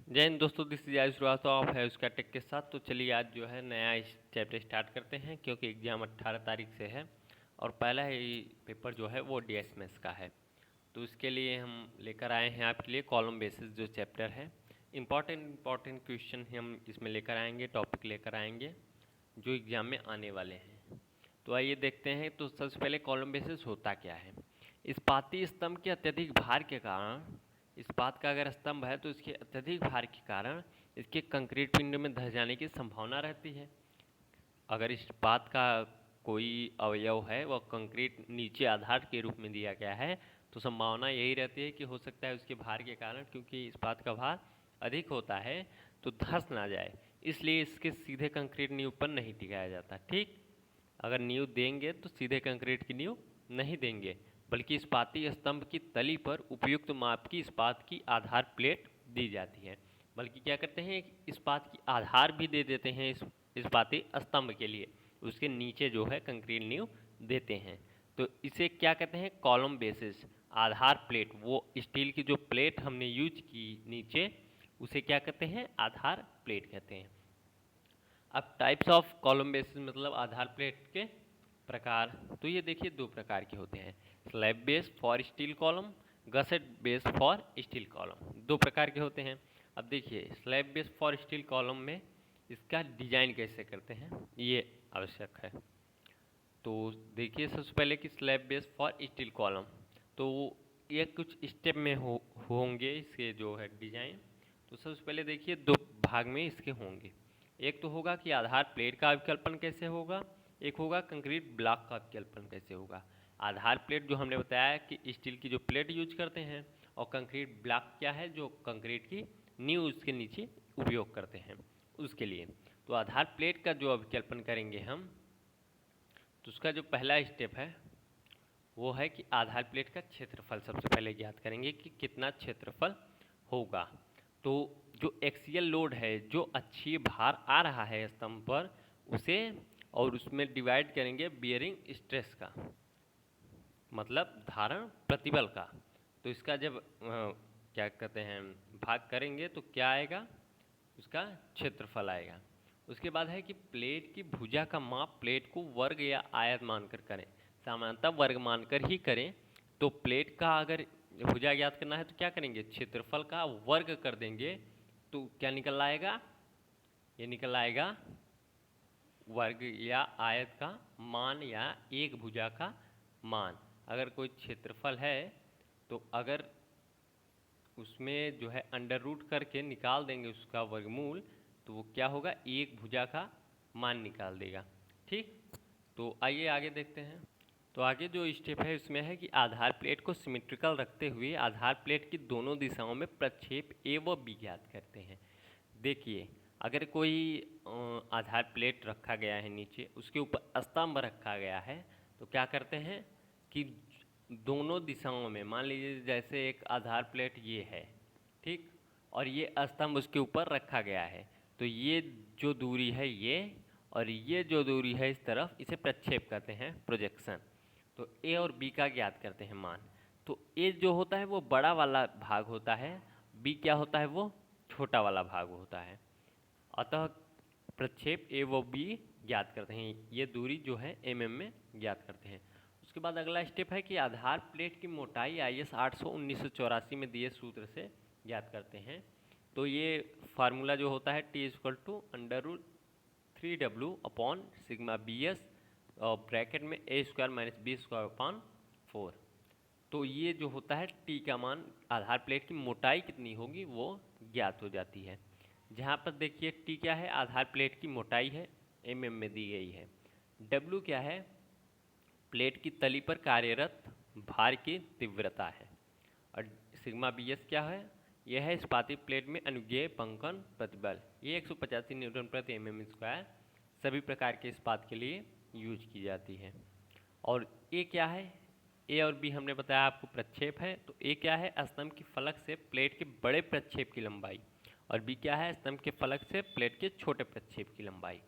जय हिंद दोस्तों, this is Ayush Srivastava, आप है उसका टेक के साथ। तो चलिए आज जो है नया इस चैप्टर स्टार्ट करते हैं, क्योंकि एग्ज़ाम 18 तारीख से है और पहला ही पेपर जो है वो डीएस मैथ्स का है। तो इसके लिए हम लेकर आए हैं आपके लिए कॉलम बेसिस जो चैप्टर है। इम्पॉर्टेंट क्वेश्चन हम इसमें लेकर आएंगे, टॉपिक लेकर आएंगे जो एग्ज़ाम में आने वाले हैं। तो आइए देखते हैं। तो सबसे पहले कॉलम बेसिस होता क्या है। इस्पाती स्तंभ के अत्यधिक भार के कारण, इस्पात का अगर स्तंभ है तो इसके अत्यधिक भार के कारण इसके कंक्रीट पिंड में धंस जाने की संभावना रहती है। अगर इस्पात का कोई अवयव है वह कंक्रीट नीचे आधार के रूप में दिया गया है तो संभावना यही रहती है कि हो सकता है उसके भार के कारण, क्योंकि इस्पात का भार अधिक होता है, तो धंस ना जाए, इसलिए इसके सीधे कंक्रीट नींव पर नहीं टिकाया जाता। ठीक, अगर नींव देंगे तो सीधे कंक्रीट की नींव नहीं देंगे, बल्कि इस्पाती स्तंभ की तली पर उपयुक्त माप की इस्पात की आधार प्लेट दी जाती है। बल्कि क्या करते हैं, इस्पात की आधार भी दे देते हैं इस इस्पाती स्तंभ के लिए, उसके नीचे जो है कंक्रीट नींव देते हैं। तो इसे क्या कहते हैं, कॉलम बेसिस, आधार प्लेट। वो स्टील की जो प्लेट हमने यूज की नीचे, उसे क्या कहते हैं, आधार प्लेट कहते हैं। अब टाइप्स ऑफ कॉलम बेसिस मतलब आधार प्लेट के प्रकार। तो ये देखिए दो प्रकार के होते हैं, slab base for steel column, gusset base for steel column, दो प्रकार के होते हैं। अब देखिए slab base for steel column में इसका डिजाइन कैसे करते हैं ये आवश्यक है। तो देखिए सबसे पहले कि slab base for steel column, तो ये कुछ स्टेप में होंगे इसके जो है डिजाइन। तो सबसे पहले देखिए दो भाग में इसके होंगे। एक तो होगा कि आधार प्लेट का अभिकल्पन कैसे होगा, एक होगा कंक्रीट ब्लॉक का अभिकल्पन कैसे होगा। आधार प्लेट जो हमने बताया कि स्टील की जो प्लेट यूज करते हैं, और कंक्रीट ब्लॉक क्या है, जो कंक्रीट की नींव उसके नीचे उपयोग करते हैं उसके लिए। तो आधार प्लेट का जो अभिकल्पन करेंगे हम, तो उसका जो पहला स्टेप है वो है कि आधार प्लेट का क्षेत्रफल सबसे पहले ज्ञात करेंगे कि कितना क्षेत्रफल होगा। तो जो एक्सियल लोड है, जो अक्षीय भार आ रहा है स्तंभ पर, उसे और उसमें डिवाइड करेंगे बियरिंग स्ट्रेस का, मतलब धारण प्रतिबल का। तो इसका जब क्या कहते हैं भाग करेंगे तो क्या आएगा, उसका क्षेत्रफल आएगा। उसके बाद है कि प्लेट की भुजा का माप प्लेट को वर्ग या आयत मानकर करें, सामान्यतः वर्ग मानकर ही करें। तो प्लेट का अगर भुजा ज्ञात करना है तो क्या करेंगे, क्षेत्रफल का वर्ग कर देंगे, तो क्या निकल आएगा, ये निकल आएगा वर्ग या आयत का मान या एक भुजा का मान। अगर कोई क्षेत्रफल है तो अगर उसमें जो है अंडर रूट करके निकाल देंगे उसका वर्गमूल, तो वो क्या होगा, एक भुजा का मान निकाल देगा। ठीक, तो आइए आगे देखते हैं। तो आगे जो स्टेप है उसमें है कि आधार प्लेट को सिमेट्रिकल रखते हुए आधार प्लेट की दोनों दिशाओं में प्रक्षेप ए व बी ज्ञात करते हैं। देखिए अगर कोई आधार प्लेट रखा गया है नीचे, उसके ऊपर स्तंभ रखा गया है, तो क्या करते हैं कि दोनों दिशाओं में, मान लीजिए जैसे एक आधार प्लेट ये है, ठीक, और ये स्तंभ उसके ऊपर रखा गया है, तो ये जो दूरी है ये, और ये जो दूरी है इस तरफ, इसे प्रक्षेप कहते हैं, प्रोजेक्शन। तो ए और बी का ज्ञात करते हैं मान। तो ए जो होता है वो बड़ा वाला भाग होता है, बी क्या होता है, वो छोटा वाला भाग होता है। अतः प्रक्षेप ए व बी ज्ञात करते हैं, ये दूरी जो है mm में ज्ञात करते हैं। उसके बाद अगला स्टेप है कि आधार प्लेट की मोटाई IS 800 1984 में दिए सूत्र से ज्ञात करते हैं। तो ये फार्मूला जो होता है T = √3W/σ और ब्रैकेट में a² - b² / 4। तो ये जो होता है टी का मान, आधार प्लेट की मोटाई कितनी होगी वो ज्ञात हो जाती है। जहाँ पर देखिए टी क्या है, आधार प्लेट की मोटाई है, mm में दी गई है। डब्ल्यू क्या है, प्लेट की तली पर कार्यरत भार की तीव्रता है। और सिग्मा बी एस क्या है, यह है इस्पाती प्लेट में अनुज्ञेय बंकन प्रतिबल, ये 185 न्यूटन प्रति mm² सभी प्रकार के इस्पात के लिए यूज की जाती है। और ए क्या है, ए और बी हमने बताया आपको प्रक्षेप है, तो ए क्या है, स्तंभ की फलक से प्लेट के बड़े प्रक्षेप की लंबाई, और बी क्या है, स्तंभ के फलक से प्लेट के छोटे प्रक्षेप की लंबाई।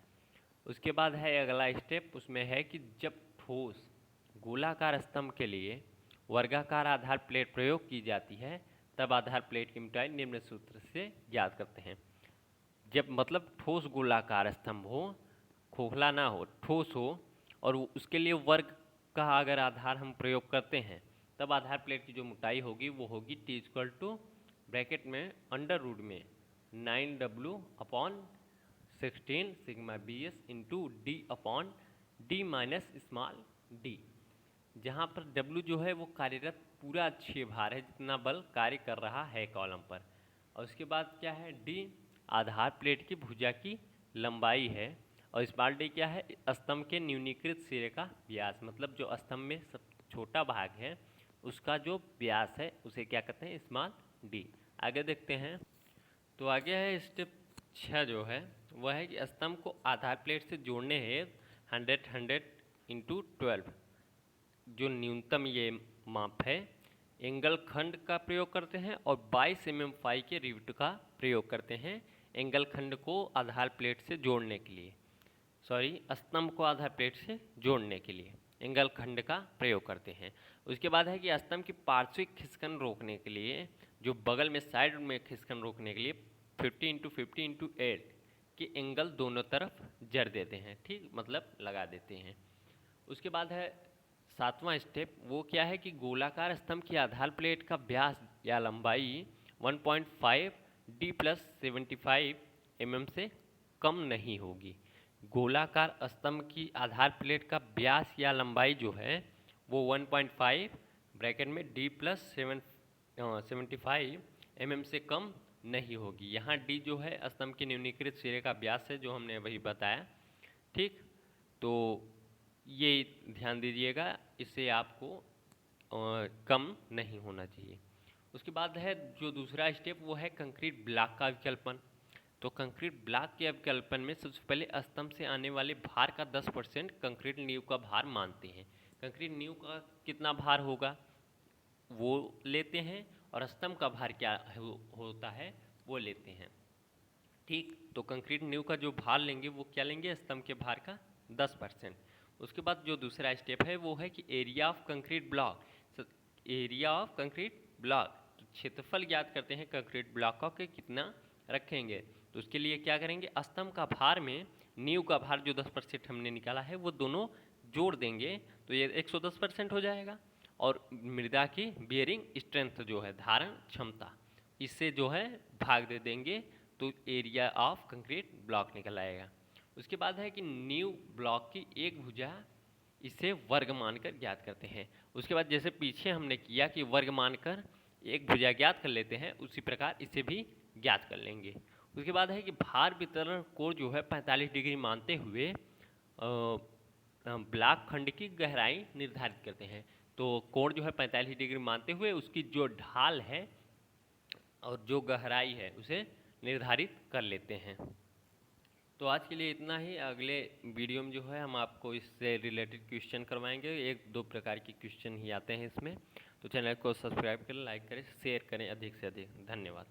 उसके बाद है अगला स्टेप, उसमें है कि जब ठोस गोलाकार स्तंभ के लिए वर्गाकार आधार प्लेट प्रयोग की जाती है तब आधार प्लेट की मोटाई निम्न सूत्र से ज्ञात करते हैं। जब मतलब ठोस गोलाकार स्तंभ हो, खोखला ना हो, ठोस हो, और उसके लिए वर्ग का अगर आधार हम प्रयोग करते हैं, तब आधार प्लेट की जो मोटाई होगी वो होगी T इक्वल टू ब्रैकेट में अंडर रूट में 9W/16 sigma BS into D upon D minus small d, जहाँ पर W जो है वो कार्यरत पूरा अक्षीय भार है, जितना बल कार्य कर रहा है कॉलम पर। और उसके बाद क्या है, D आधार प्लेट की भुजा की लंबाई है, और स्मॉल d क्या है, स्तंभ के न्यूनीकृत सिरे का व्यास, मतलब जो स्तंभ में सब छोटा भाग है उसका जो व्यास है उसे क्या कहते हैं, स्मॉल d। आगे देखते हैं, तो आगे है स्टेप 6 जो है वह है कि स्तंभ को आधार प्लेट से जोड़ने हेतु 100 इंटू 12 जो न्यूनतम ये माप है, एंगल खंड का प्रयोग करते हैं और 22 mm फाई के रिवेट का प्रयोग करते हैं एंगल खंड को आधार प्लेट से जोड़ने के लिए, स्तंभ को आधार प्लेट से जोड़ने के लिए एंगल खंड का प्रयोग करते हैं। उसके बाद है कि स्तंभ की पार्श्विक खिसकन रोकने के लिए, जो बगल में साइड में खिसकन रोकने के लिए 50x50x8 के एंगल दोनों तरफ जड़ देते हैं, ठीक, मतलब लगा देते हैं। उसके बाद है 7वां स्टेप, वो क्या है कि गोलाकार स्तंभ की आधार प्लेट का व्यास या लंबाई 1.5 D + 75 mm से कम नहीं होगी। गोलाकार स्तंभ की आधार प्लेट का व्यास या लंबाई जो है वो 1.5 ब्रैकेट में D + 75 mm से कम नहीं होगी। यहाँ D जो है स्तंभ के न्यूनीकृत सिरे का व्यास है, जो हमने वही बताया, ठीक। तो ये ध्यान दीजिएगा, इससे आपको कम नहीं होना चाहिए। उसके बाद है जो दूसरा स्टेप वो है कंक्रीट ब्लॉक का विकल्पन। तो कंक्रीट ब्लॉक के अवकल्पन में सबसे पहले स्तंभ से आने वाले भार का 10% कंक्रीट नींव का भार मानते हैं। कंक्रीट नींव का कितना भार होगा वो लेते हैं, और स्तंभ का भार क्या होता है वो लेते हैं, ठीक। तो कंक्रीट नींव का जो भार लेंगे वो क्या लेंगे, स्तंभ के भार का 10%। उसके बाद जो दूसरा स्टेप है वो है कि area of concrete block, area of concrete block, तो क्षेत्रफल ज्ञात करते हैं कंक्रीट ब्लॉक का कितना रखेंगे। तो उसके लिए क्या करेंगे, स्तंभ का भार में नींव का भार जो 10% हमने निकाला है वो दोनों जोड़ देंगे, तो ये 110% हो जाएगा। और मृदा की बियरिंग स्ट्रेंथ जो है, धारण क्षमता, इससे जो है भाग दे देंगे, तो एरिया ऑफ कंक्रीट ब्लॉक निकल आएगा। उसके बाद है कि नींव ब्लॉक की एक भुजा, इसे वर्ग मानकर ज्ञात करते हैं। उसके बाद जैसे पीछे हमने किया कि वर्ग मानकर एक भुजा ज्ञात कर लेते हैं, उसी प्रकार इसे भी ज्ञात कर लेंगे। उसके बाद है कि भार वितरण कोण जो है 45 डिग्री मानते हुए ब्लॉक खंड की गहराई निर्धारित करते हैं। तो कोण जो है 45 डिग्री मानते हुए उसकी जो ढाल है और जो गहराई है उसे निर्धारित कर लेते हैं। तो आज के लिए इतना ही। अगले वीडियो में जो है हम आपको इससे रिलेटेड क्वेश्चन करवाएंगे। 1-2 प्रकार के क्वेश्चन ही आते हैं इसमें। तो चैनल को सब्सक्राइब करें, लाइक करें, शेयर करें अधिक से अधिक। धन्यवाद।